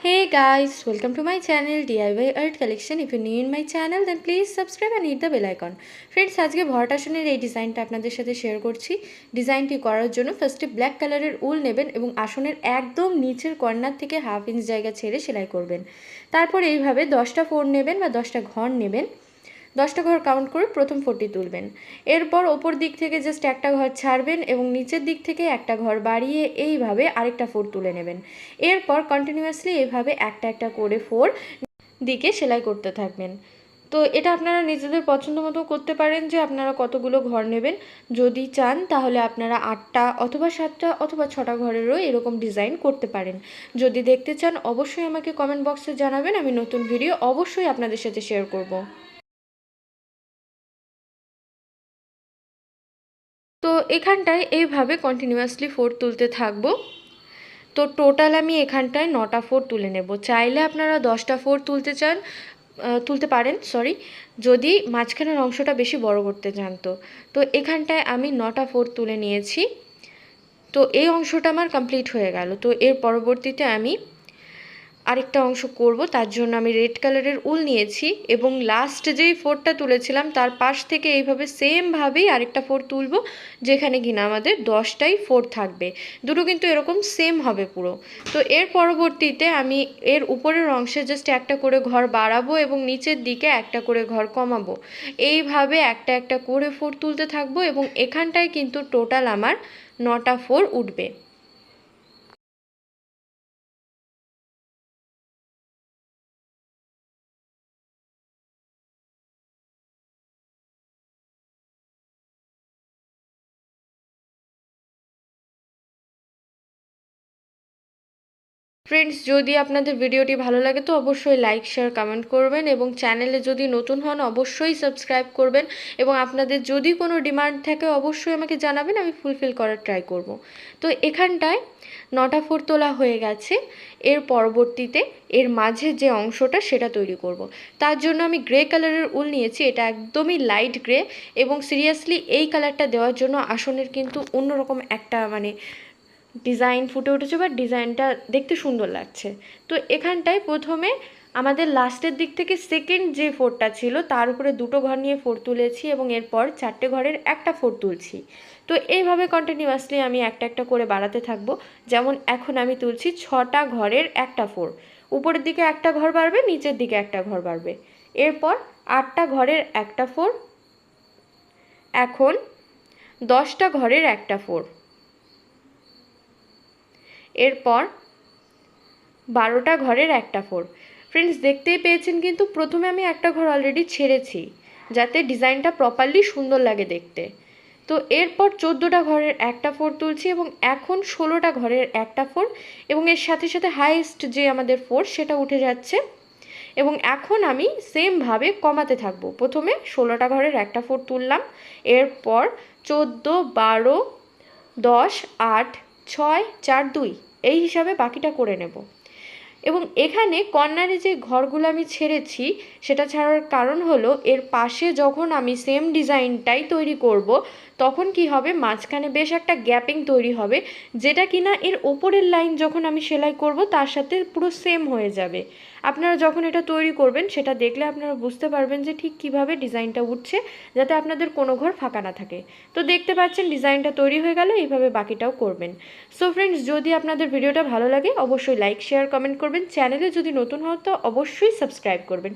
Hey guys, welcome to my channel DIY Art Collection. If you're new in my channel then please subscribe and hit the bell icon. Friends, আজকে ভরাট আসনের এই ডিজাইনটা আপনাদের সাথে share করছি। ডিজাইনটি করার জন্য ফার্স্টে ব্ল্যাক কালারের উল নেবেন এবং আসনের একদম নিচের কর্নার থেকে হাফ ইঞ্চ জায়গা ছেড়ে সেলাই করবেন। তারপর এইভাবে 10টা ফোর নেবেন বা 10টা ঘর নেবেন। 10টা ঘর কাউন্ট করে প্রথম ফোরটি তুলবেন। এরপর ওপর দিক থেকে জাস্ট একটা ঘর ছাড়বেন এবং নিচের দিক থেকে একটা ঘর বাড়িয়ে এইভাবে আরেকটা ফোর তুলে নেবেন। এরপর কন্টিনিউয়াসলি এইভাবে একটা একটা করে ফোর দিকে সেলাই করতে থাকবেন। তো এটা আপনারা নিজেদের পছন্দ মতো করতে পারেন যে আপনারা কতগুলো ঘর নেবেন। যদি চান তাহলে আপনারা 8টা অথবা 7টা অথবা 6টা ঘরেরও এরকম ডিজাইন করতে পারেন। যদি দেখতে চান অবশ্যই আমাকে কমেন্ট বক্সে জানাবেন, আমি নতুন ভিডিও অবশ্যই আপনাদের সাথে শেয়ার করব। তো এখানটায় এইভাবে কন্টিনিউয়াসলি ফোর তুলতে থাকবো। তো টোটাল আমি এখানটায় 9টা ফোর তুলে নেব। চাইলে আপনারা 10টা ফোর তুলতে পারেন যদি মাঝখানের অংশটা বেশি বড় করতে চান। তো এখানটায় আমি 9টা ফোর তুলে নিয়েছি। তো এই অংশটা আমার কমপ্লিট হয়ে গেল। তো এর পরবর্তীতে আমি আরেকটা অংশ করব, তার জন্য আমি রেড কালারের উল নিয়েছি এবং লাস্ট যেই ফোরটা তুলেছিলাম তার পাশ থেকে এইভাবে সেমভাবেই আরেকটা ফোর তুলব, যেখানে কিনা আমাদের 10টাই ফোর থাকবে। দুটো কিন্তু এরকম সেম হবে পুরো। তো এর পরবর্তীতে আমি এর উপরের অংশে জাস্ট একটা করে ঘর বাড়াবো এবং নিচের দিকে একটা করে ঘর কমাবো। এইভাবে একটা একটা করে ফোর তুলতে থাকবো এবং এখানটায় কিন্তু টোটাল আমার 9টা ফোর উঠবে। ফ্রেন্ডস, যদি আপনাদের ভিডিওটি ভালো লাগে তো অবশ্যই লাইক শেয়ার কমেন্ট করবেন এবং চ্যানেলে যদি নতুন হন অবশ্যই সাবস্ক্রাইব করবেন এবং আপনাদের যদি কোনো ডিমান্ড থাকে অবশ্যই আমাকে জানাবেন, আমি ফুলফিল করার ট্রাই করব। তো এখানটায় 9টা ফোর তোলা হয়ে গেছে। এর পরবর্তীতে এর মাঝে যে অংশটা সেটা তৈরি করব। তার জন্য আমি গ্রে কালারের উল নিয়েছি, এটা একদমই লাইট গ্রে এবং সিরিয়াসলি এই কালারটা দেওয়ার জন্য আসনের কিন্তু অন্যরকম একটা ডিজাইন ফুটে উঠেছে বা ডিজাইনটা দেখতে সুন্দর লাগছে। তো এখানটায় প্রথমে আমাদের লাস্টের দিক থেকে সেকেন্ড যে ফোরটা ছিল তার উপরে 2টো ঘর নিয়ে ফোর তুলেছি এবং এরপর 4টে ঘরের একটা ফোর তুলছি। তো এইভাবে কন্টিনিউয়াসলি আমি একটা একটা করে বাড়াতে থাকবো। যেমন এখন আমি তুলছি 6টা ঘরের একটা ফোর, উপরের দিকে একটা ঘর বাড়বে, নিচের দিকে একটা ঘর বাড়বে। এরপর 8টা ঘরের একটা ফোর, এখন 10টা ঘরের একটা ফোর, এরপর 12টা ঘরের একটা ফোর। ফ্রেন্ডস, দেখতেই পেয়েছেন কিন্তু প্রথমে আমি একটা ঘর অলরেডি ছেড়েছি যাতে ডিজাইনটা প্রপারলি সুন্দর লাগে দেখতে। তো এরপর 14টা ঘরের একটা ফোর তুলছি এবং এখন 16টা ঘরের একটা ফোর এবং এর সাথে সাথে হাইয়েস্ট যে আমাদের ফোর সেটা উঠে যাচ্ছে এবং এখন আমি সেমভাবে কমাতে থাকবো। প্রথমে 16টা ঘরের একটা ফোর তুললাম, এরপর 14, 12, 10, 8, 6, 4, 2 এই হিসাবে বাকিটা করে নেব। এবং এখানে কর্নারে যে ঘরগুলো আমি ছেড়েছি সেটা ছাড়ার কারণ হলো এর পাশে যখন আমি সেম ডিজাইনটাই তৈরি করব তখন কি হবে, মাঝখানে বেশ একটা গ্যাপিং তৈরি হবে, যেটা কিনা এর ওপরের লাইন যখন আমি সেলাই করব তার সাথে পুরো সেম হয়ে যাবে। আপনারা যখন এটা তৈরি করবেন সেটা দেখলে আপনারা বুঝতে পারবেন যে ঠিক কিভাবে ডিজাইনটা উঠছে, যাতে আপনাদের কোনো ঘর ফাঁকা না থাকে। তো দেখতে পাচ্ছেন ডিজাইনটা তৈরি হয়ে গেল, এইভাবে বাকিটাও করবেন। সো ফ্রেন্ডস, যদি আপনাদের ভিডিওটা ভালো লাগে অবশ্যই লাইক শেয়ার কমেন্ট করবেন, চ্যানেলে যদি নতুন হন তো অবশ্যই সাবস্ক্রাইব করবেন।